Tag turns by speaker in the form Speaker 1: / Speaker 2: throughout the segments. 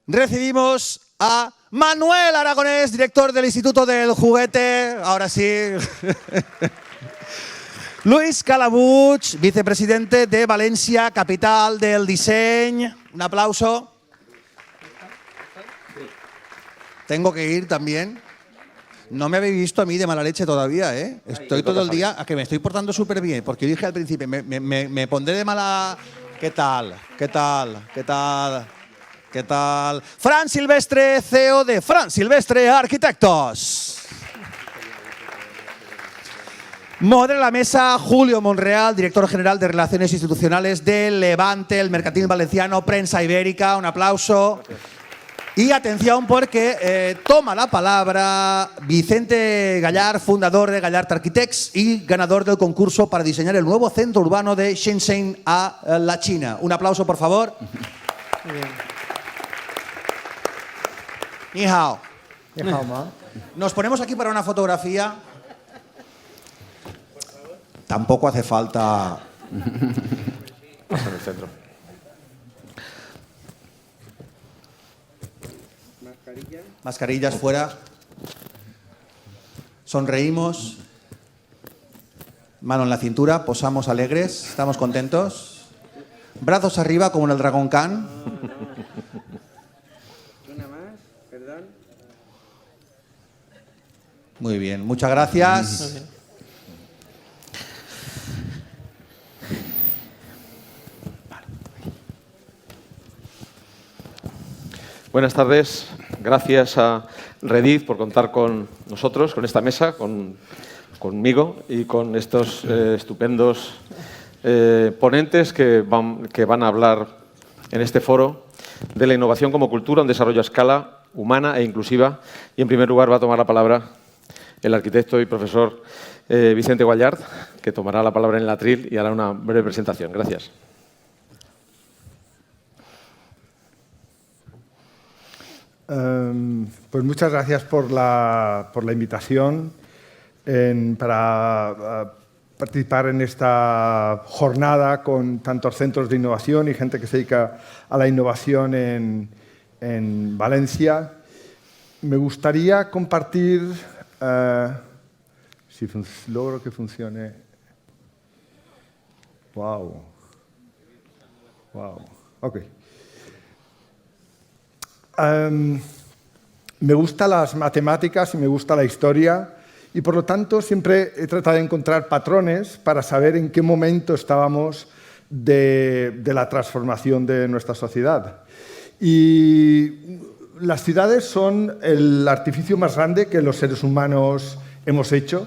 Speaker 1: recibimos a Manuel Aragonés, director del Instituto del Juguete. Ahora sí. Luis Calabuig, vicepresidente de Valencia, capital del diseño. Un aplauso. Tengo que ir también. No me habéis visto a mí de mala leche todavía, ¿eh? Estoy todo el día a que me estoy portando súper bien, porque yo dije al principio, me pondré de mala... ¿Qué tal? ¿Qué tal? ¿Qué tal? ¿Qué tal? Fran Silvestre, CEO de Fran Silvestre Arquitectos. Modera la mesa Julio Monreal, director general de Relaciones Institucionales de Levante, el Mercantil Valenciano, Prensa Ibérica. Un aplauso. Y atención porque toma la palabra Vicente Gallard, fundador de Gallard Architects y ganador del concurso para diseñar el nuevo centro urbano de Shenzhen a la China. Un aplauso, por favor.
Speaker 2: Muy bien.
Speaker 1: Ni hao.
Speaker 2: Ni hao, ma.
Speaker 1: Nos ponemos aquí para una fotografía. Tampoco hace falta...
Speaker 3: Pasa en el centro.
Speaker 1: Mascarillas fuera. Sonreímos. Mano en la cintura. Posamos alegres. Estamos contentos. Brazos arriba como en el Dragon Khan.
Speaker 2: Una más, perdón.
Speaker 1: Muy bien. Muchas gracias.
Speaker 3: Buenas tardes. Gracias a Rediff por contar con nosotros, con esta mesa, conmigo y con estos estupendos ponentes que van a hablar en este foro de la innovación como cultura, un desarrollo a escala humana e inclusiva. Y en primer lugar va a tomar la palabra el arquitecto y profesor Vicente Gallard, que tomará la palabra en el atril y hará una breve presentación. Gracias.
Speaker 4: Pues muchas gracias por la invitación para participar en esta jornada con tantos centros de innovación y gente que se dedica a la innovación en Valencia. Me gustaría compartir, si logro que funcione. Wow. Ok. Me gustan las matemáticas y me gusta la historia y por lo tanto siempre he tratado de encontrar patrones para saber en qué momento estábamos de la transformación de nuestra sociedad. Y las ciudades son el artificio más grande que los seres humanos hemos hecho,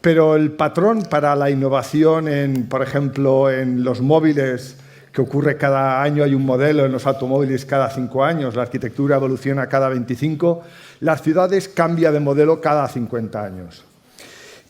Speaker 4: pero el patrón para la innovación, por ejemplo, en los móviles, que ocurre cada año, hay un modelo en los automóviles cada 5 años, la arquitectura evoluciona cada 25, las ciudades cambian de modelo cada 50 años.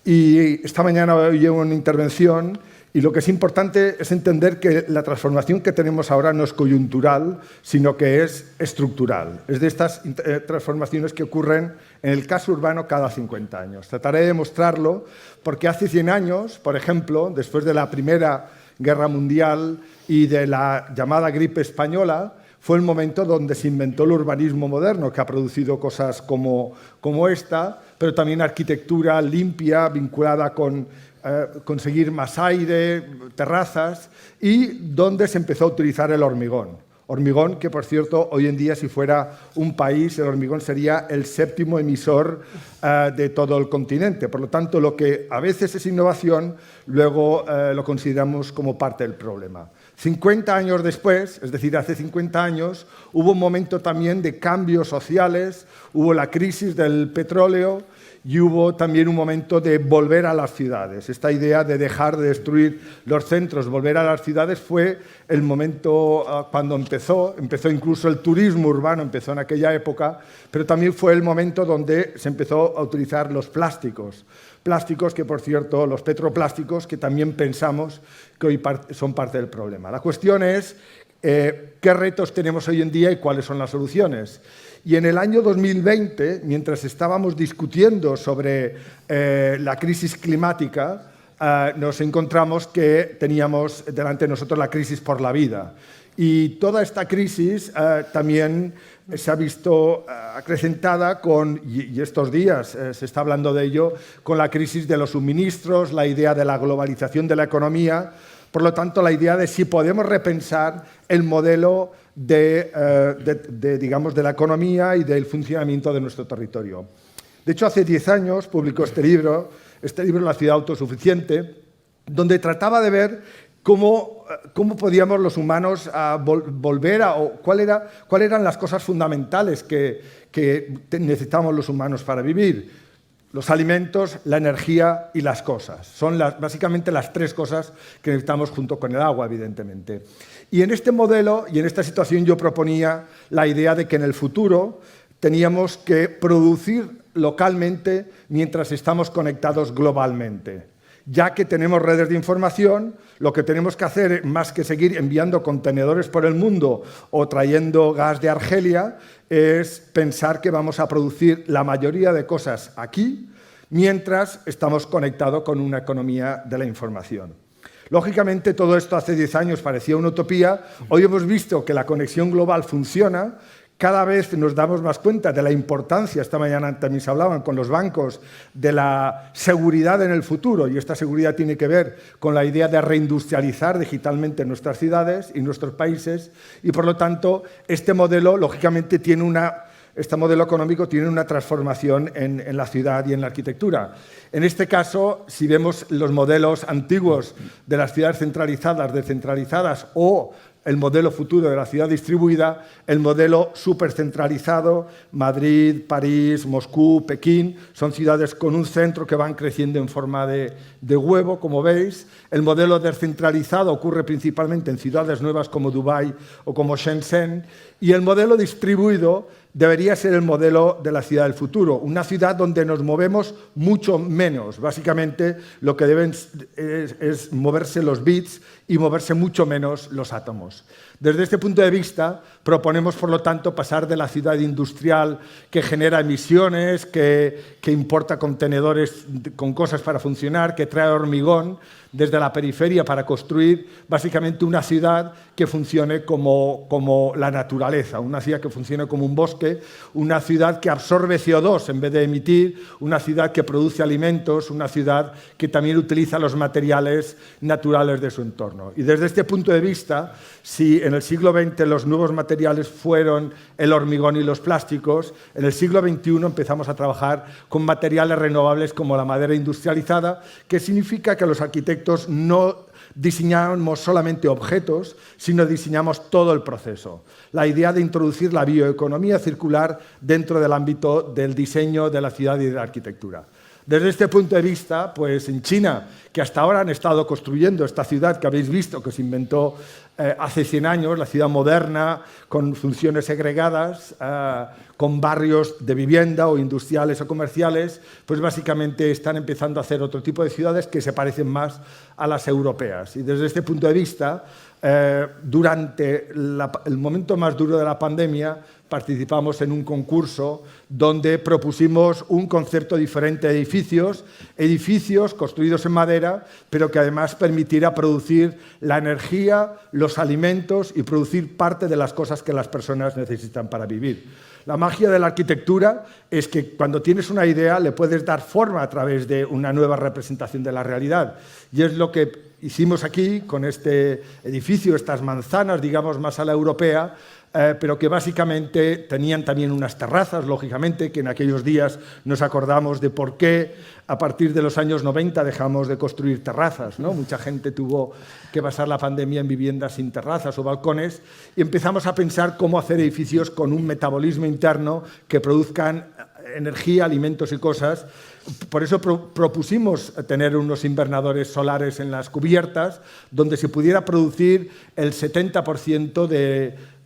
Speaker 4: Y esta mañana oí una intervención y lo que es importante es entender que la transformación que tenemos ahora no es coyuntural, sino que es estructural. Es de estas transformaciones que ocurren en el caso urbano cada 50 años. Trataré de mostrarlo porque hace 100 años, por ejemplo, después de la Primera Guerra Mundial y de la llamada gripe española, fue el momento donde se inventó el urbanismo moderno, que ha producido cosas como esta, pero también arquitectura limpia, vinculada con conseguir más aire, terrazas, y donde se empezó a utilizar el hormigón. Hormigón que, por cierto, hoy en día, si fuera un país, el hormigón sería el 7º emisor de todo el continente. Por lo tanto, lo que a veces es innovación, luego lo consideramos como parte del problema. 50 años después, es decir, hace 50 años, hubo un momento también de cambios sociales, hubo la crisis del petróleo y hubo también un momento de volver a las ciudades. Esta idea de dejar de destruir los centros, volver a las ciudades, fue el momento cuando empezó incluso el turismo urbano, empezó en aquella época, pero también fue el momento donde se empezó a utilizar los plásticos. Plásticos que, por cierto, los petroplásticos, que también pensamos que hoy son parte del problema. La cuestión es qué retos tenemos hoy en día y cuáles son las soluciones. Y en el año 2020, mientras estábamos discutiendo sobre la crisis climática, nos encontramos que teníamos delante de nosotros la crisis por la vida. Y toda esta crisis también se ha visto acrecentada con, y estos días se está hablando de ello, con la crisis de los suministros, la idea de la globalización de la economía, por lo tanto, la idea de si podemos repensar el modelo digamos, de la economía y del funcionamiento de nuestro territorio. De hecho, hace 10 años publicó este libro, La ciudad autosuficiente, donde trataba de ver cómo podíamos los humanos volver a, o cuáles eran las cosas fundamentales que necesitamos los humanos para vivir. Los alimentos, la energía y las cosas. Son básicamente las 3 cosas que necesitamos junto con el agua, evidentemente. Y en este modelo y en esta situación yo proponía la idea de que en el futuro teníamos que producir localmente mientras estamos conectados globalmente. Ya que tenemos redes de información, lo que tenemos que hacer, más que seguir enviando contenedores por el mundo o trayendo gas de Argelia, es pensar que vamos a producir la mayoría de cosas aquí, mientras estamos conectados con una economía de la información. Lógicamente, todo esto hace 10 años parecía una utopía. Hoy hemos visto que la conexión global funciona. Cada vez nos damos más cuenta de la importancia, esta mañana también se hablaban con los bancos, de la seguridad en el futuro, y esta seguridad tiene que ver con la idea de reindustrializar digitalmente nuestras ciudades y nuestros países, y por lo tanto este modelo, lógicamente, este modelo económico tiene una transformación en la ciudad y en la arquitectura. En este caso, si vemos los modelos antiguos de las ciudades centralizadas, descentralizadas o el modelo futuro de la ciudad distribuida, el modelo supercentralizado, Madrid, París, Moscú, Pekín, son ciudades con un centro que van creciendo en forma de huevo, como veis. El modelo descentralizado ocurre principalmente en ciudades nuevas como Dubái o como Shenzhen, y el modelo distribuido debería ser el modelo de la ciudad del futuro, una ciudad donde nos movemos mucho menos. Básicamente, lo que deben es moverse los bits y moverse mucho menos los átomos. Desde este punto de vista, proponemos, por lo tanto, pasar de la ciudad industrial que genera emisiones, que importa contenedores con cosas para funcionar, que trae hormigón desde la periferia para construir básicamente una ciudad que funcione como la naturaleza, una ciudad que funcione como un bosque, una ciudad que absorbe CO2 en vez de emitir, una ciudad que produce alimentos, una ciudad que también utiliza los materiales naturales de su entorno. Y desde este punto de vista, si en el siglo XX los nuevos materiales fueron el hormigón y los plásticos, en el siglo XXI empezamos a trabajar con materiales renovables como la madera industrializada, que significa que los arquitectos no diseñamos solamente objetos, sino diseñamos todo el proceso. La idea de introducir la bioeconomía circular dentro del ámbito del diseño de la ciudad y de la arquitectura. Desde este punto de vista, pues en China, que hasta ahora han estado construyendo esta ciudad que habéis visto, que se inventó hace 100 años, la ciudad moderna, con funciones segregadas, con barrios de vivienda o industriales o comerciales, pues básicamente están empezando a hacer otro tipo de ciudades que se parecen más a las europeas. Y desde este punto de vista, durante el momento más duro de la pandemia, participamos en un concurso donde propusimos un concepto diferente de edificios construidos en madera, pero que además permitiera producir la energía, los alimentos y producir parte de las cosas que las personas necesitan para vivir. La magia de la arquitectura es que cuando tienes una idea le puedes dar forma a través de una nueva representación de la realidad. Y es lo que hicimos aquí con este edificio, estas manzanas, digamos, más a la europea, pero que básicamente tenían también unas terrazas, lógicamente, que en aquellos días nos acordamos de por qué a partir de los años 90 dejamos de construir terrazas, ¿no? Mucha gente tuvo que pasar la pandemia en viviendas sin terrazas o balcones y empezamos a pensar cómo hacer edificios con un metabolismo interno que produzcan energía, alimentos y cosas. Por eso propusimos tener unos invernadores solares en las cubiertas donde se pudiera producir el 70% de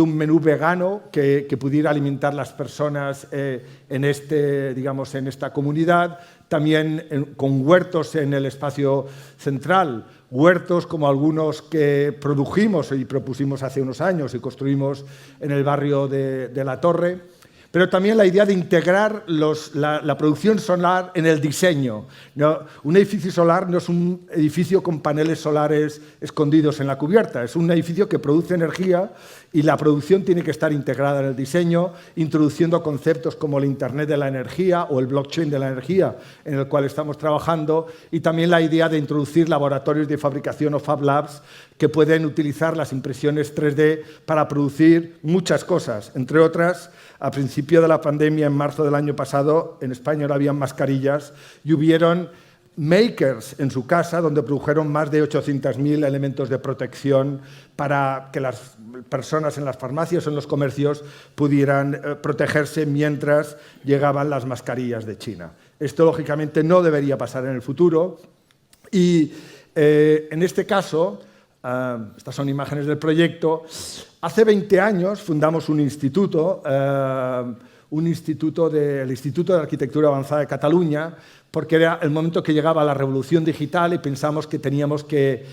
Speaker 4: un menú vegano que pudiera alimentar las personas en esta comunidad. También con huertos en el espacio central, huertos como algunos que produjimos y propusimos hace unos años y construimos en el barrio de La Torre. pero también la idea de integrar la producción solar en el diseño. ¿No? Un edificio solar no es un edificio con paneles solares escondidos en la cubierta, es un edificio que produce energía y la producción tiene que estar integrada en el diseño, introduciendo conceptos como el Internet de la energía o el blockchain de la energía en el cual estamos trabajando, y también la idea de introducir laboratorios de fabricación o Fab Labs que pueden utilizar las impresiones 3D para producir muchas cosas. Entre otras, a principio de la pandemia, en marzo del año pasado, en España no habían mascarillas y hubieron makers en su casa donde produjeron más de 800.000 elementos de protección para que las personas en las farmacias o en los comercios pudieran protegerse mientras llegaban las mascarillas de China. Esto, lógicamente, no debería pasar en el futuro y, en este caso, estas son imágenes del proyecto. Hace 20 años fundamos un instituto, el Instituto de Arquitectura Avanzada de Cataluña, porque era el momento que llegaba la revolución digital y pensamos que teníamos que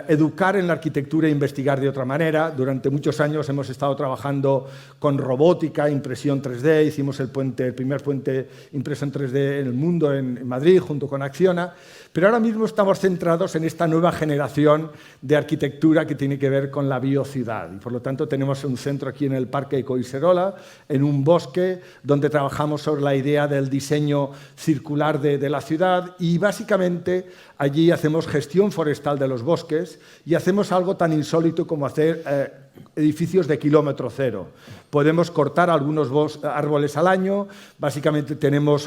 Speaker 4: educar en la arquitectura e investigar de otra manera. Durante muchos años hemos estado trabajando con robótica, impresión 3D, hicimos el primer puente impreso en 3D en el mundo, en Madrid, junto con Acciona, pero ahora mismo estamos centrados en esta nueva generación de arquitectura que tiene que ver con la biociudad. Y por lo tanto tenemos un centro aquí en el Parque Collserola, en un bosque, donde trabajamos sobre la idea del diseño circular de la ciudad, y básicamente allí hacemos gestión forestal de los bosques y hacemos algo tan insólito como hacer edificios de kilómetro cero. Podemos cortar algunos árboles al año, básicamente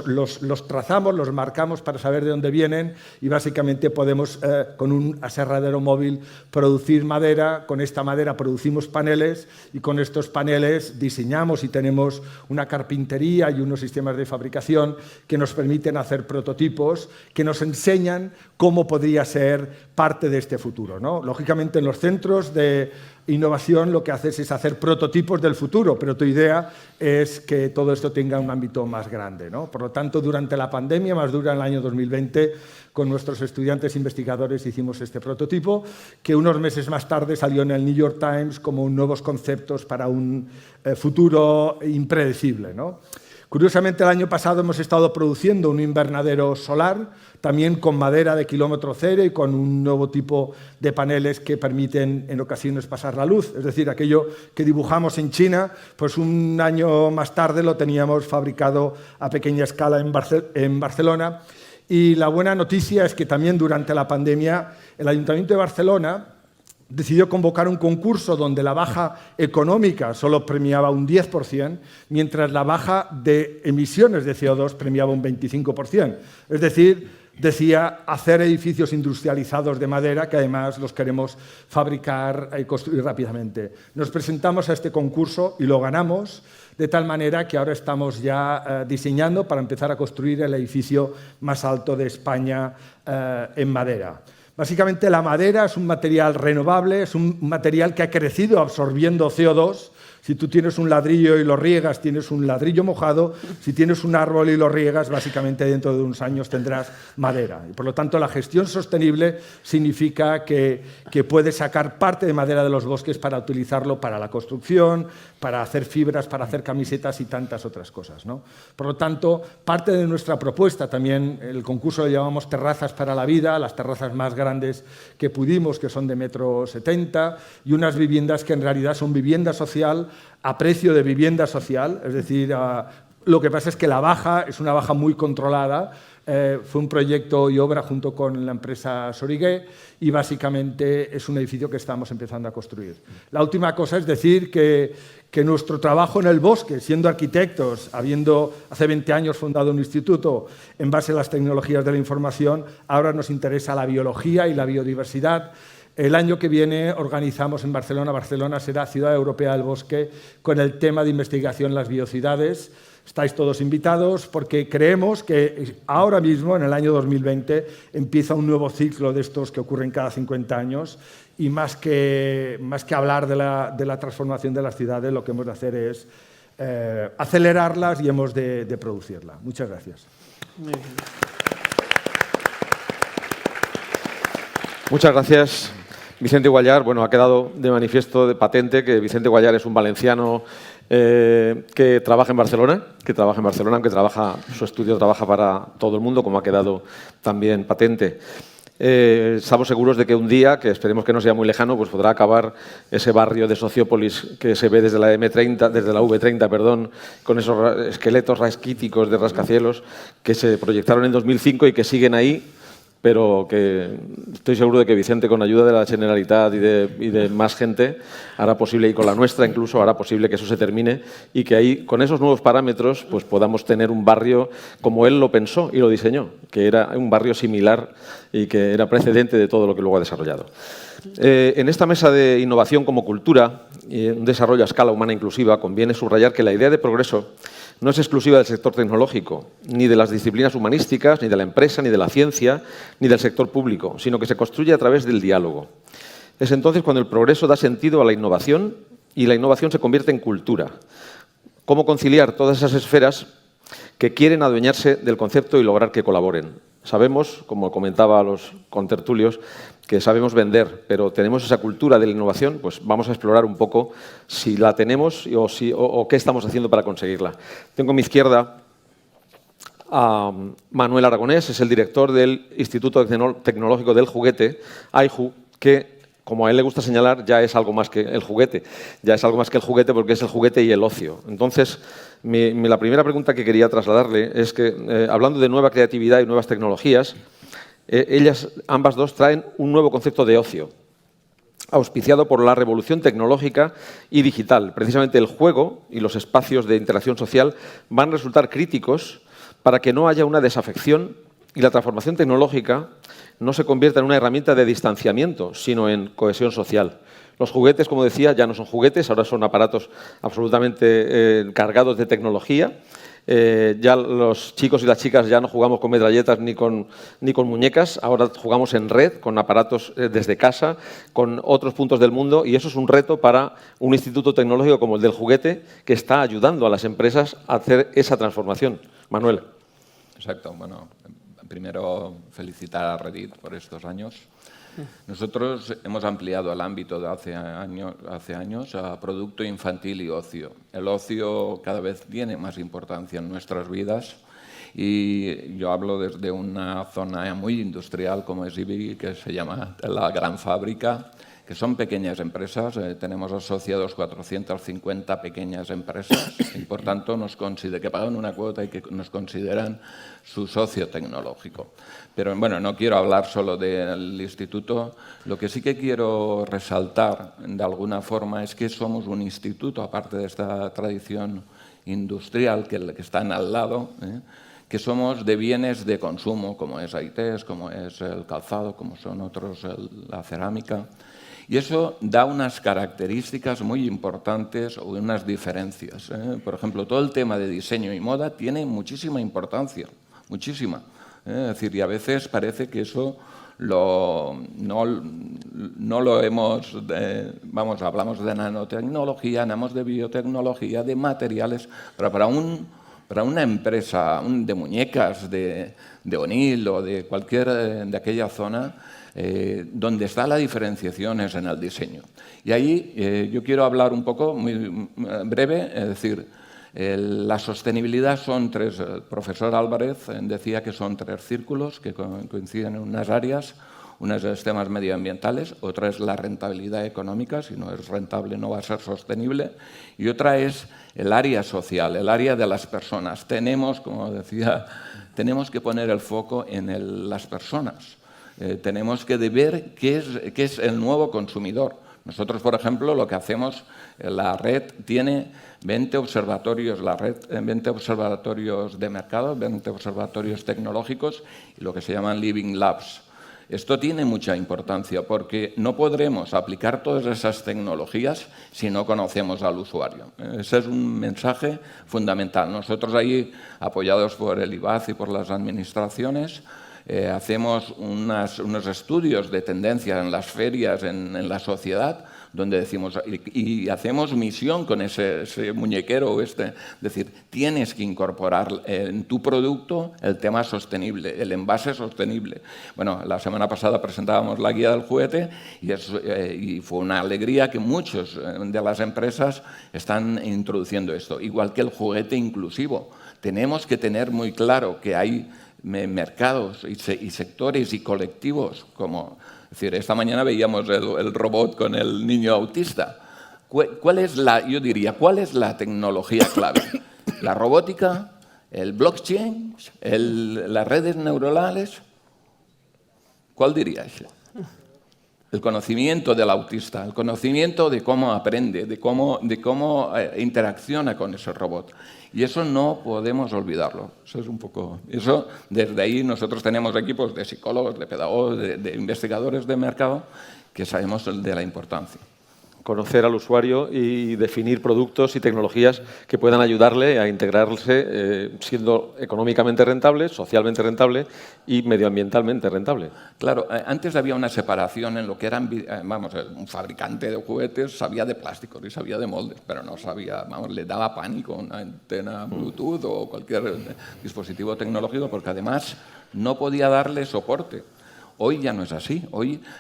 Speaker 4: los trazamos, los marcamos para saber de dónde vienen y básicamente podemos con un aserradero móvil producir madera, con esta madera producimos paneles y con estos paneles diseñamos y tenemos una carpintería y unos sistemas de fabricación que nos permiten hacer prototipos que nos enseñan cómo podría ser parte de este futuro, ¿no? Lógicamente en los centros de innovación lo que haces es hacer prototipos del futuro, pero tu idea es que todo esto tenga un ámbito más grande, ¿no? Por lo tanto, durante la pandemia más dura, en el año 2020, con nuestros estudiantes investigadores hicimos este prototipo, que unos meses más tarde salió en el New York Times como nuevos conceptos para un futuro impredecible, ¿no? Curiosamente, el año pasado hemos estado produciendo un invernadero solar, también con madera de kilómetro cero y con un nuevo tipo de paneles que permiten en ocasiones pasar la luz. Es decir, aquello que dibujamos en China, pues un año más tarde lo teníamos fabricado a pequeña escala en Barcelona. Y la buena noticia es que también durante la pandemia el Ayuntamiento de Barcelona decidió convocar un concurso donde la baja económica solo premiaba un 10%, mientras la baja de emisiones de CO2 premiaba un 25%. Es decir, decía hacer edificios industrializados de madera que además los queremos fabricar y construir rápidamente. Nos presentamos a este concurso y lo ganamos, de tal manera que ahora estamos ya diseñando para empezar a construir el edificio más alto de España en madera. Básicamente la madera es un material renovable, es un material que ha crecido absorbiendo CO2. Si tú tienes un ladrillo y lo riegas, tienes un ladrillo mojado. Si tienes un árbol y lo riegas, básicamente dentro de unos años tendrás madera. Y por lo tanto, la gestión sostenible significa que puedes sacar parte de madera de los bosques para utilizarlo para la construcción, para hacer fibras, para hacer camisetas y tantas otras cosas, ¿no? Por lo tanto, parte de nuestra propuesta, también el concurso lo llamamos terrazas para la vida, las terrazas más grandes que pudimos, que son de 1,70 m, y unas viviendas que en realidad son vivienda social a precio de vivienda social, es decir, lo que pasa es que la baja es una baja muy controlada. Fue un proyecto y obra junto con la empresa Sorigué y básicamente es un edificio que estamos empezando a construir. La última cosa es decir que nuestro trabajo en el bosque, siendo arquitectos, habiendo hace 20 años fundado un instituto en base a las tecnologías de la información, ahora nos interesa la biología y la biodiversidad. El año que viene organizamos en Barcelona, Barcelona será Ciudad Europea del Bosque, con el tema de investigación en las biocidades. Estáis todos invitados porque creemos que ahora mismo, en el año 2020, empieza un nuevo ciclo de estos que ocurren cada 50 años y más que hablar de la transformación de las ciudades, lo que hemos de hacer es acelerarlas y hemos de producirla. Muchas gracias.
Speaker 2: Muy bien.
Speaker 3: Muchas gracias. Vicente Guallar, bueno, ha quedado de manifiesto, de patente, que Vicente Guallar es un valenciano que trabaja en Barcelona, aunque su estudio trabaja para todo el mundo, como ha quedado también patente. Estamos seguros de que un día, que esperemos que no sea muy lejano, pues podrá acabar ese barrio de Sociópolis que se ve desde la V30, perdón, con esos esqueletos rasquíticos de rascacielos que se proyectaron en 2005 y que siguen ahí, pero que estoy seguro de que Vicente, con ayuda de la Generalitat y de más gente, hará posible, y con la nuestra incluso, hará posible que eso se termine y que ahí, con esos nuevos parámetros, pues podamos tener un barrio como él lo pensó y lo diseñó, que era un barrio similar y que era precedente de todo lo que luego ha desarrollado. En esta mesa de innovación como cultura y un desarrollo a escala humana inclusiva, conviene subrayar que la idea de progreso no es exclusiva del sector tecnológico, ni de las disciplinas humanísticas, ni de la empresa, ni de la ciencia, ni del sector público, sino que se construye a través del diálogo. Es entonces cuando el progreso da sentido a la innovación y la innovación se convierte en cultura. ¿Cómo conciliar todas esas esferas que quieren adueñarse del concepto y lograr que colaboren? Sabemos, como comentaba a los contertulios, que sabemos vender, pero ¿tenemos esa cultura de la innovación? Pues vamos a explorar un poco si la tenemos o qué estamos haciendo para conseguirla. Tengo a mi izquierda a Manuel Aragonés, es el director del Instituto Tecnológico del Juguete, AIJU, que, como a él le gusta señalar, ya es algo más que el juguete. Ya es algo más que el juguete porque es el juguete y el ocio. Entonces, la primera pregunta que quería trasladarle es que, hablando de nueva creatividad y nuevas tecnologías, ambas dos traen un nuevo concepto de ocio, auspiciado por la revolución tecnológica y digital. Precisamente el juego y los espacios de interacción social van a resultar críticos para que no haya una desafección y la transformación tecnológica no se convierta en una herramienta de distanciamiento, sino en cohesión social. Los juguetes, como decía, ya no son juguetes, ahora son aparatos absolutamente cargados de tecnología. Ya los chicos y las chicas ya no jugamos con metralletas ni con muñecas, ahora jugamos en red, con aparatos desde casa, con otros puntos del mundo, y eso es un reto para un instituto tecnológico como el del juguete, que está ayudando a las empresas a hacer esa transformación. Manuel.
Speaker 5: Exacto. Bueno, primero felicitar a Reddit por estos años. Nosotros hemos ampliado el ámbito de hace años a producto infantil y ocio. El ocio cada vez tiene más importancia en nuestras vidas y yo hablo desde una zona muy industrial como es IBI, que se llama la Gran Fábrica, que son pequeñas empresas. Tenemos asociados 450 pequeñas empresas y, por tanto, que pagan una cuota y que nos consideran su socio tecnológico. Pero, bueno, no quiero hablar solo del instituto. Lo que sí que quiero resaltar, de alguna forma, es que somos un instituto, aparte de esta tradición industrial que están al lado, que somos de bienes de consumo, como es AITES, como es el calzado, como son otros, la cerámica. Y eso da unas características muy importantes o unas diferencias. Por ejemplo, todo el tema de diseño y moda tiene muchísima importancia, muchísima. Es decir, y a veces parece que eso no lo hemos... hablamos de nanotecnología, hablamos de biotecnología, de materiales, pero para una empresa de muñecas de O'Neill o de cualquier de aquella zona, donde está la diferenciación es en el diseño. Y ahí yo quiero hablar un poco, muy breve, es decir, la sostenibilidad son tres. El profesor Álvarez decía que son tres círculos que coinciden en unas áreas. Una es los temas medioambientales, otra es la rentabilidad económica, si no es rentable no va a ser sostenible, y otra es el área social, el área de las personas. Como decía, tenemos que poner el foco en las personas. Tenemos que ver qué es el nuevo consumidor. Nosotros, por ejemplo, lo que hacemos, la red tiene 20 observatorios, 20 observatorios de mercado, 20 observatorios tecnológicos y lo que se llaman Living Labs. Esto tiene mucha importancia porque no podremos aplicar todas esas tecnologías si no conocemos al usuario. Ese es un mensaje fundamental. Nosotros ahí, apoyados por el IBAZ y por las administraciones, hacemos unos estudios de tendencia en las ferias, en la sociedad, donde decimos, y hacemos misión con ese muñequero, es decir, tienes que incorporar en tu producto el tema sostenible, el envase sostenible. Bueno, la semana pasada presentábamos la guía del juguete y fue una alegría que muchas de las empresas están introduciendo esto, igual que el juguete inclusivo. Tenemos que tener muy claro que hay mercados y sectores y colectivos como... Es decir, esta mañana veíamos el robot con el niño autista. ¿Cuál es la tecnología clave? ¿La robótica? ¿El blockchain? ¿Las redes neuronales? ¿Cuál diríais? El conocimiento del autista, el conocimiento de cómo aprende, de cómo interacciona con ese robot. Y eso no podemos olvidarlo. Eso es un poco... Eso, desde ahí nosotros tenemos equipos de psicólogos, de pedagogos, de investigadores de mercado que sabemos de la importancia.
Speaker 3: Conocer al usuario y definir productos y tecnologías que puedan ayudarle a integrarse siendo económicamente rentable, socialmente rentable y medioambientalmente rentable.
Speaker 5: Claro, antes había una separación en lo que eran, vamos, un fabricante de juguetes sabía de plásticos y sabía de moldes, pero no sabía, vamos, le daba pánico una antena Bluetooth o cualquier dispositivo tecnológico porque además no podía darle soporte. Hoy ya no es así,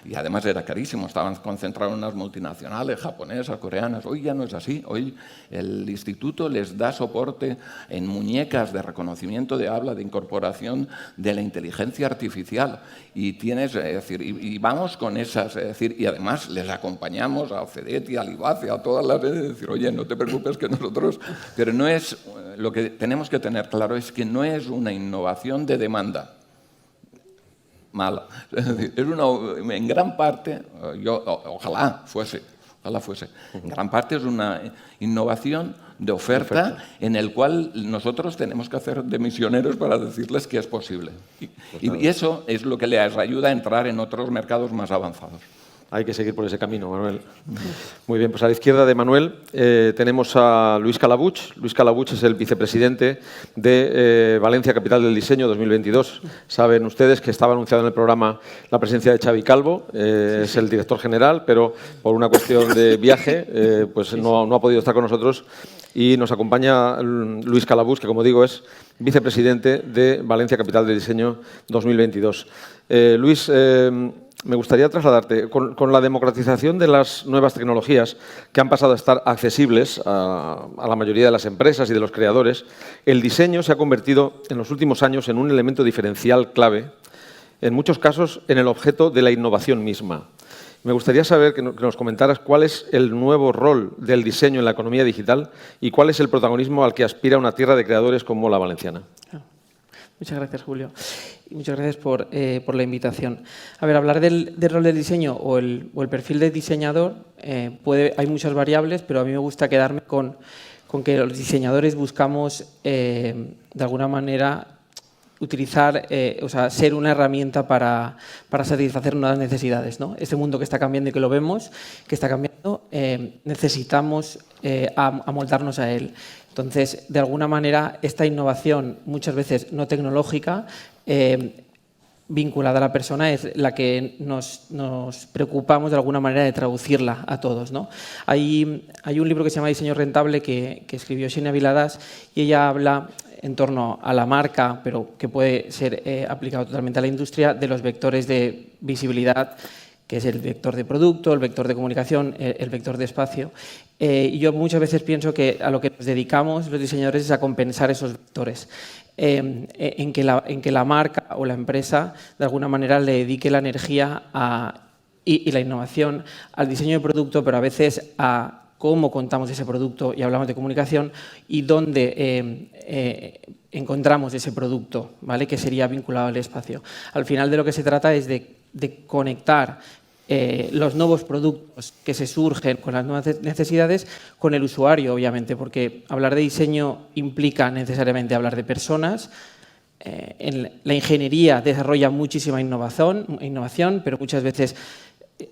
Speaker 5: y además era carísimo, estaban concentrados en unas multinacionales, japonesas, coreanas, hoy ya no es así, hoy el instituto les da soporte en muñecas de reconocimiento de habla, de incorporación de la inteligencia artificial, y vamos con esas, es decir, y además les acompañamos a OCDET y a Libace, a todas las, es decir, oye, no te preocupes que nosotros, pero no es, lo que tenemos que tener claro es que no es una innovación de demanda, mala. Es decir, en gran parte, ojalá fuese, en gran parte es una innovación de oferta en el cual nosotros tenemos que hacer de misioneros para decirles que es posible. Y eso es lo que les ayuda a entrar en otros mercados más avanzados.
Speaker 3: Hay que seguir por ese camino, Manuel. Muy bien, pues a la izquierda de Manuel tenemos a Luis Calabuig. Luis Calabuig es el vicepresidente de Valencia Capital del Diseño 2022. Saben ustedes que estaba anunciado en el programa la presencia de Xavi Calvo, es el director general, pero por una cuestión de viaje pues no ha podido estar con nosotros y nos acompaña Luis Calabuig, que como digo es vicepresidente de Valencia Capital del Diseño 2022. Luis, me gustaría trasladarte, con la democratización de las nuevas tecnologías que han pasado a estar accesibles a la mayoría de las empresas y de los creadores, el diseño se ha convertido en los últimos años en un elemento diferencial clave, en muchos casos en el objeto de la innovación misma. Me gustaría saber que nos comentaras cuál es el nuevo rol del diseño en la economía digital y cuál es el protagonismo al que aspira una tierra de creadores como la valenciana.
Speaker 2: Muchas gracias, Julio. Y muchas gracias por la invitación. A ver, hablar del rol del diseño o el perfil del diseñador, hay muchas variables, pero a mí me gusta quedarme con que los diseñadores buscamos, de alguna manera, utilizar, ser una herramienta para satisfacer nuevas necesidades, ¿no? Este mundo que está cambiando y que lo vemos, que está cambiando, necesitamos amoldarnos a él. Entonces, de alguna manera, esta innovación, muchas veces no tecnológica, vinculada a la persona, es la que nos preocupamos de alguna manera de traducirla a todos, ¿no? Hay un libro que se llama Diseño Rentable que escribió Xenia Viladas y ella habla en torno a la marca, pero que puede ser aplicado totalmente a la industria, de los vectores de visibilidad, que es el vector de producto, el vector de comunicación, el vector de espacio. Y yo muchas veces pienso que a lo que nos dedicamos los diseñadores es a compensar esos vectores, en que la marca o la empresa de alguna manera le dedique la energía y la innovación al diseño de producto, pero a veces a cómo contamos ese producto y hablamos de comunicación y dónde encontramos ese producto, ¿vale? Que sería vinculado al espacio. Al final de lo que se trata es de conectar los nuevos productos que se surgen con las nuevas necesidades con el usuario, obviamente, porque hablar de diseño implica necesariamente hablar de personas. La ingeniería desarrolla muchísima innovación, pero muchas veces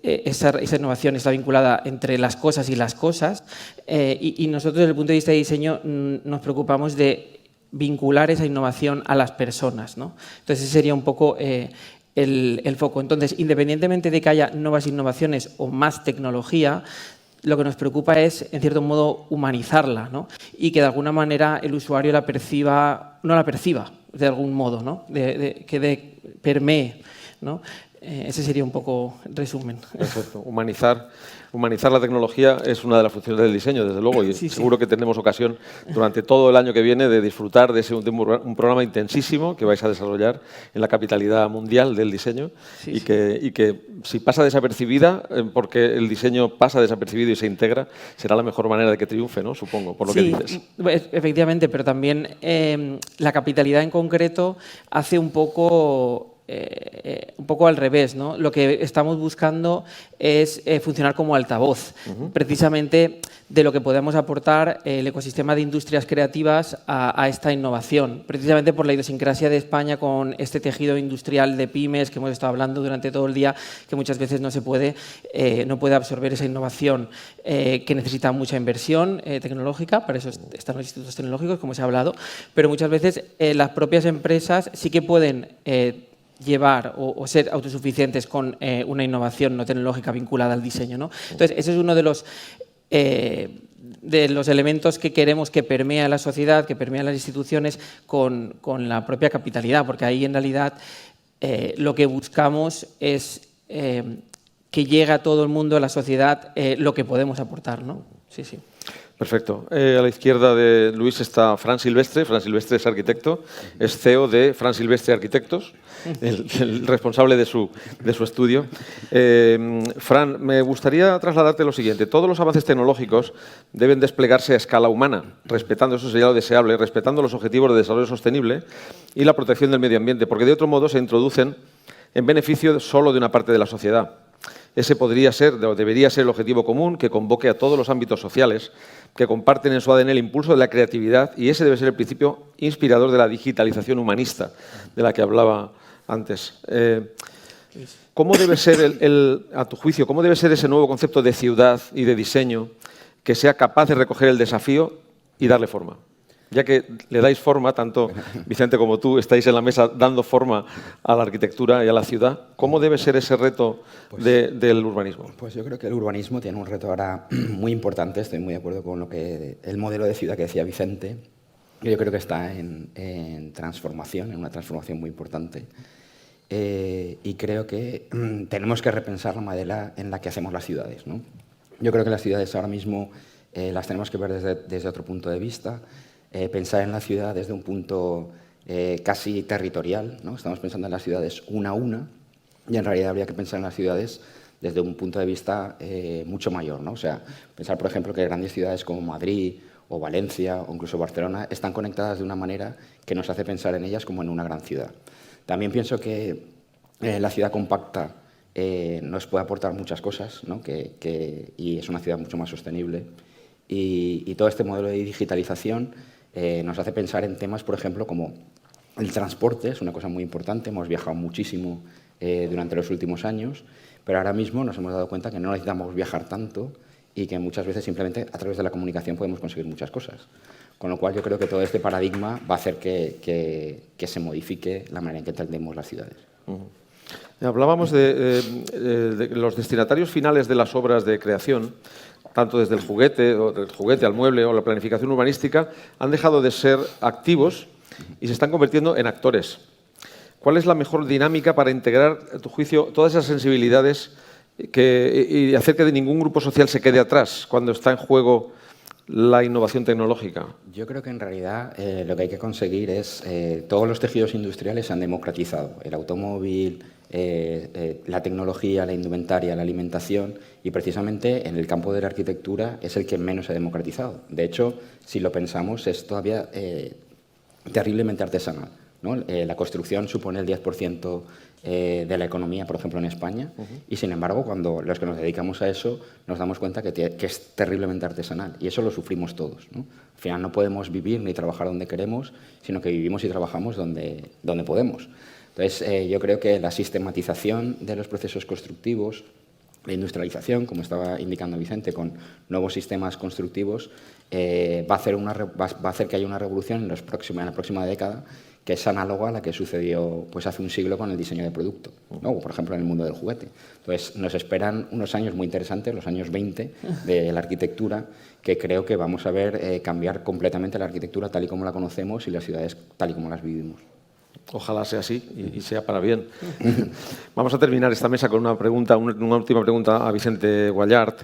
Speaker 2: esa innovación está vinculada entre las cosas y las cosas. Y nosotros, desde el punto de vista de diseño, nos preocupamos de vincular esa innovación a las personas, ¿no? Entonces, ese sería un poco el foco. Entonces, independientemente de que haya nuevas innovaciones o más tecnología, lo que nos preocupa es, en cierto modo, humanizarla, ¿no? Y que de alguna manera el usuario no la perciba de algún modo, ¿no? Que permee, ¿no? Ese sería un poco el resumen.
Speaker 3: Perfecto. Humanizar la tecnología es una de las funciones del diseño, desde luego, y
Speaker 2: Sí,
Speaker 3: seguro que tenemos ocasión durante todo el año que viene de disfrutar de un programa intensísimo que vais a desarrollar en la capitalidad mundial del diseño y que si pasa desapercibida, porque el diseño pasa desapercibido y se integra, será la mejor manera de que triunfe, ¿no? Supongo, por lo que dices.
Speaker 2: Efectivamente, pero también la capitalidad en concreto hace un poco al revés, ¿no? Lo que estamos buscando es funcionar como altavoz, precisamente de lo que podemos aportar el ecosistema de industrias creativas a esta innovación, precisamente por la idiosincrasia de España con este tejido industrial de pymes que hemos estado hablando durante todo el día, que muchas veces no puede absorber esa innovación, que necesita mucha inversión tecnológica, para eso están los institutos tecnológicos, como se ha hablado, pero muchas veces las propias empresas sí que pueden llevar o ser autosuficientes con una innovación no tecnológica vinculada al diseño, ¿no? Entonces, ese es uno de los elementos que queremos que permee a la sociedad, que permee a las instituciones con la propia capitalidad, porque ahí en realidad lo que buscamos es que llegue a todo el mundo, a la sociedad, lo que podemos aportar, ¿no? Sí, sí.
Speaker 3: Perfecto. A la izquierda de Luis está Fran Silvestre. Fran Silvestre es arquitecto, es CEO de Fran Silvestre Arquitectos, el responsable de su estudio. Fran, me gustaría trasladarte lo siguiente. Todos los avances tecnológicos deben desplegarse a escala humana, respetando, eso sería lo deseable, respetando los objetivos de desarrollo sostenible y la protección del medio ambiente, porque de otro modo se introducen en beneficio solo de una parte de la sociedad. Ese podría ser, o debería ser el objetivo común que convoque a todos los ámbitos sociales que comparten en su ADN el impulso de la creatividad, y ese debe ser el principio inspirador de la digitalización humanista de la que hablaba antes. ¿Cómo debe ser, a tu juicio, cómo debe ser ese nuevo concepto de ciudad y de diseño que sea capaz de recoger el desafío y darle forma? Ya que le dais forma, tanto Vicente como tú estáis en la mesa dando forma a la arquitectura y a la ciudad, ¿cómo debe ser ese reto del urbanismo?
Speaker 6: Pues yo creo que el urbanismo tiene un reto ahora muy importante. Estoy muy de acuerdo con el modelo de ciudad que decía Vicente. Yo creo que está en transformación, en una transformación muy importante. Y creo que tenemos que repensar la manera en la que hacemos las ciudades, ¿no? Yo creo que las ciudades ahora mismo las tenemos que ver desde otro punto de vista. Pensar en la ciudad desde un punto casi territorial, ¿no? Estamos pensando en las ciudades una a una, y en realidad habría que pensar en las ciudades desde un punto de vista mucho mayor, ¿no? O sea, pensar, por ejemplo, que grandes ciudades como Madrid o Valencia o incluso Barcelona están conectadas de una manera que nos hace pensar en ellas como en una gran ciudad. También pienso que la ciudad compacta nos puede aportar muchas cosas, ¿no? Y es una ciudad mucho más sostenible. Y todo este modelo de digitalización nos hace pensar en temas, por ejemplo, como el transporte, es una cosa muy importante. Hemos viajado muchísimo durante los últimos años, pero ahora mismo nos hemos dado cuenta que no necesitamos viajar tanto y que muchas veces simplemente a través de la comunicación podemos conseguir muchas cosas. Con lo cual yo creo que todo este paradigma va a hacer que se modifique la manera en que entendemos las ciudades.
Speaker 3: Hablábamos de los destinatarios finales de las obras de creación, tanto desde el juguete al mueble o la planificación urbanística, han dejado de ser activos y se están convirtiendo en actores. ¿Cuál es la mejor dinámica para integrar, a tu juicio, todas esas sensibilidades y hacer que de ningún grupo social se quede atrás cuando está en juego la innovación tecnológica?
Speaker 6: Yo creo que en realidad lo que hay que conseguir es todos los tejidos industriales se han democratizado. El automóvil, la tecnología, la indumentaria, la alimentación, y precisamente en el campo de la arquitectura es el que menos se ha democratizado. De hecho, si lo pensamos, es todavía terriblemente artesanal, ¿no? La construcción supone el 10% de la economía, por ejemplo, en España, y sin embargo, cuando los que nos dedicamos a eso nos damos cuenta que es terriblemente artesanal, y eso lo sufrimos todos, ¿no? Al final no podemos vivir ni trabajar donde queremos, sino que vivimos y trabajamos donde podemos. Entonces, yo creo que la sistematización de los procesos constructivos, La industrialización, como estaba indicando Vicente, con nuevos sistemas constructivos, va a hacer que haya una revolución en la próxima década que es análoga a la que sucedió pues, hace un siglo con el diseño de producto, ¿no? O, por ejemplo, en el mundo del juguete. Entonces, nos esperan unos años muy interesantes, los años 20 de la arquitectura, que creo que vamos a ver cambiar completamente la arquitectura tal y como la conocemos y las ciudades tal y como las vivimos.
Speaker 3: Ojalá sea así y sea para bien. Vamos a terminar esta mesa con una última pregunta a Vicente Guallart.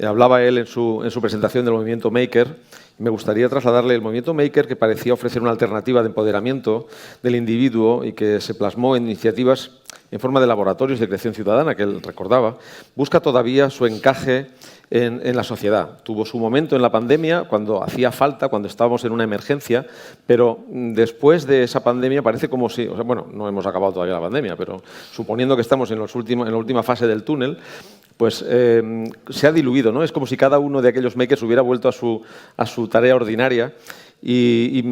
Speaker 3: Hablaba él en su presentación del movimiento Maker. Me gustaría trasladarle el movimiento Maker, que parecía ofrecer una alternativa de empoderamiento del individuo y que se plasmó en iniciativas en forma de laboratorios de creación ciudadana, que él recordaba, busca todavía su encaje en la sociedad. Tuvo su momento en la pandemia, cuando hacía falta, cuando estábamos en una emergencia, pero después de esa pandemia parece como si, bueno, no hemos acabado todavía la pandemia, pero suponiendo que estamos en la última fase del túnel, pues se ha diluido, ¿no? Es como si cada uno de aquellos makers hubiera vuelto a su tarea ordinaria y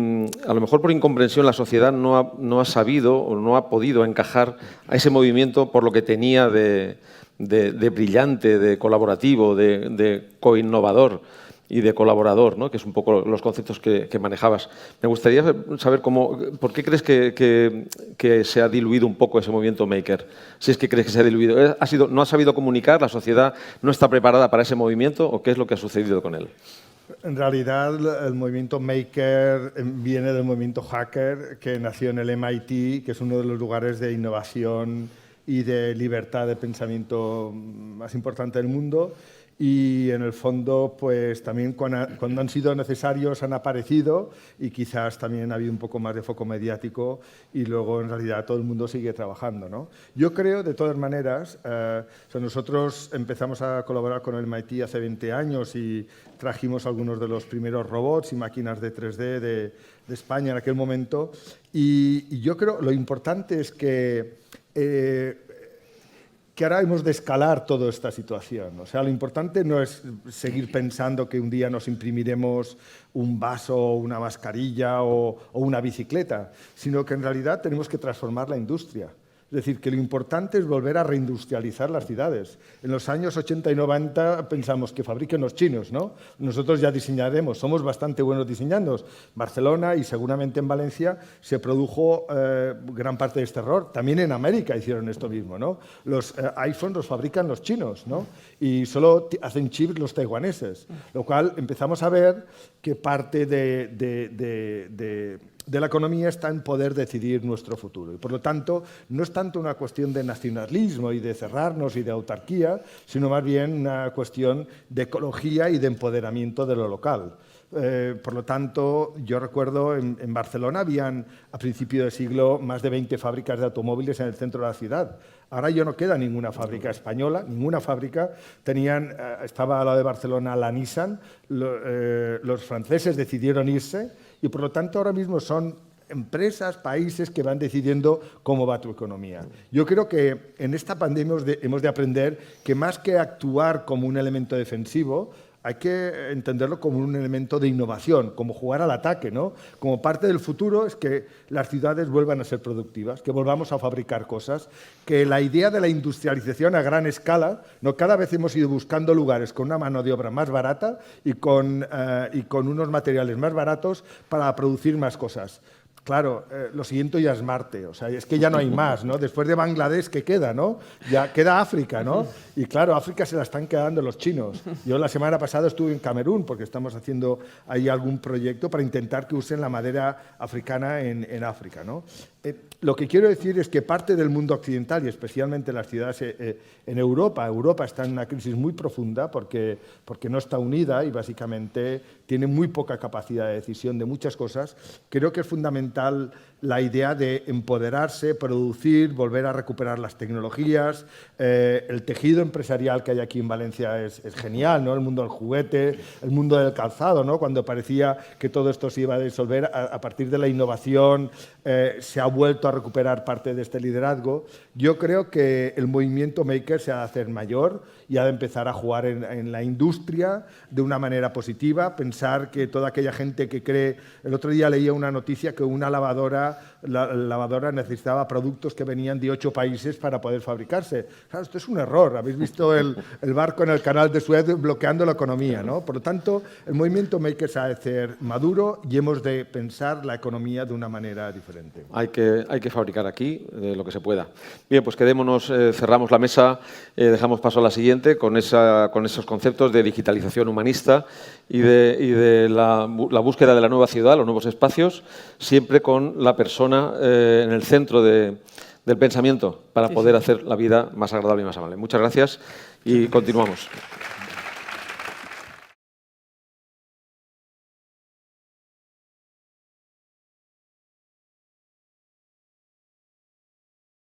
Speaker 3: a lo mejor por incomprensión la sociedad no ha sabido o no ha podido encajar a ese movimiento por lo que tenía de brillante, de colaborativo, de coinnovador y de colaborador, ¿no? Que es un poco los conceptos que manejabas. Me gustaría saber por qué crees que se ha diluido un poco ese movimiento maker. Si es que crees que se ha diluido. ¿No ha sabido comunicar? ¿La sociedad no está preparada para ese movimiento? ¿O qué es lo que ha sucedido con él?
Speaker 4: En realidad, el movimiento maker viene del movimiento hacker, que nació en el MIT, que es uno de los lugares de innovación y de libertad de pensamiento más importante del mundo. Y en el fondo, pues también cuando han sido necesarios han aparecido y quizás también ha habido un poco más de foco mediático y luego en realidad todo el mundo sigue trabajando, ¿no? Yo creo, de todas maneras, nosotros empezamos a colaborar con el MIT hace 20 años y trajimos algunos de los primeros robots y máquinas de 3D de España en aquel momento y yo creo lo importante es que ahora hemos de escalar toda esta situación. O sea, lo importante no es seguir pensando que un día nos imprimiremos un vaso, una mascarilla o una bicicleta, sino que en realidad tenemos que transformar la industria. Es decir, que lo importante es volver a reindustrializar las ciudades. En los años 80 y 90 pensamos que fabriquen los chinos, ¿no? Nosotros ya diseñaremos, somos bastante buenos diseñando. Barcelona y seguramente en Valencia se produjo gran parte de este error. También en América hicieron esto mismo, ¿no? Los iPhones los fabrican los chinos, ¿no? Y solo hacen chips los taiwaneses, lo cual empezamos a ver que parte de la economía está en poder decidir nuestro futuro. Y por lo tanto, no es tanto una cuestión de nacionalismo y de cerrarnos y de autarquía, sino más bien una cuestión de ecología y de empoderamiento de lo local. Por lo tanto, yo recuerdo en Barcelona habían a principio de siglo más de 20 fábricas de automóviles en el centro de la ciudad. Ahora ya no queda ninguna fábrica española, ninguna fábrica. Estaba a la de Barcelona la Nissan, los franceses decidieron irse y por lo tanto ahora mismo son empresas, países que van decidiendo cómo va tu economía. Yo creo que en esta pandemia hemos de aprender que más que actuar como un elemento defensivo, hay que entenderlo como un elemento de innovación, como jugar al ataque, ¿no? Como parte del futuro es que las ciudades vuelvan a ser productivas, que volvamos a fabricar cosas, que la idea de la industrialización a gran escala, ¿no? Cada vez hemos ido buscando lugares con una mano de obra más barata y con unos materiales más baratos para producir más cosas. Claro, lo siguiente ya es Marte, o sea, es que ya no hay más, ¿no? Después de Bangladesh, ¿qué queda, no? Ya queda África, ¿no? Y claro, África se la están quedando los chinos. Yo la semana pasada estuve en Camerún porque estamos haciendo ahí algún proyecto para intentar que usen la madera africana en África, ¿no? Lo que quiero decir es que parte del mundo occidental y especialmente las ciudades en Europa está en una crisis muy profunda porque no está unida y básicamente tiene muy poca capacidad de decisión de muchas cosas. Creo que es fundamental la idea de empoderarse, producir, volver a recuperar las tecnologías. El tejido empresarial que hay aquí en Valencia es genial, ¿no? El mundo del juguete, el mundo del calzado, ¿no? Cuando parecía que todo esto se iba a disolver, a partir de la innovación se ha vuelto a recuperar parte de este liderazgo. Yo creo que el movimiento maker se ha de hacer mayor y ha de empezar a jugar en la industria de una manera positiva, pensar que toda aquella gente que cree... El otro día leía una noticia que una lavadora la lavadora necesitaba productos que venían de 8 países para poder fabricarse. Claro, esto es un error. Habéis visto el barco en el canal de Suez bloqueando la economía, ¿no? Por lo tanto, el movimiento Makers ha de ser maduro y hemos de pensar la economía de una manera diferente.
Speaker 3: Hay que fabricar aquí lo que se pueda. Bien, pues quedémonos, cerramos la mesa, dejamos paso a la siguiente con esos conceptos de digitalización humanista y de la búsqueda de la nueva ciudad, los nuevos espacios, siempre con la persona en el centro del pensamiento para poder hacer la vida más agradable y más amable. Muchas gracias y continuamos.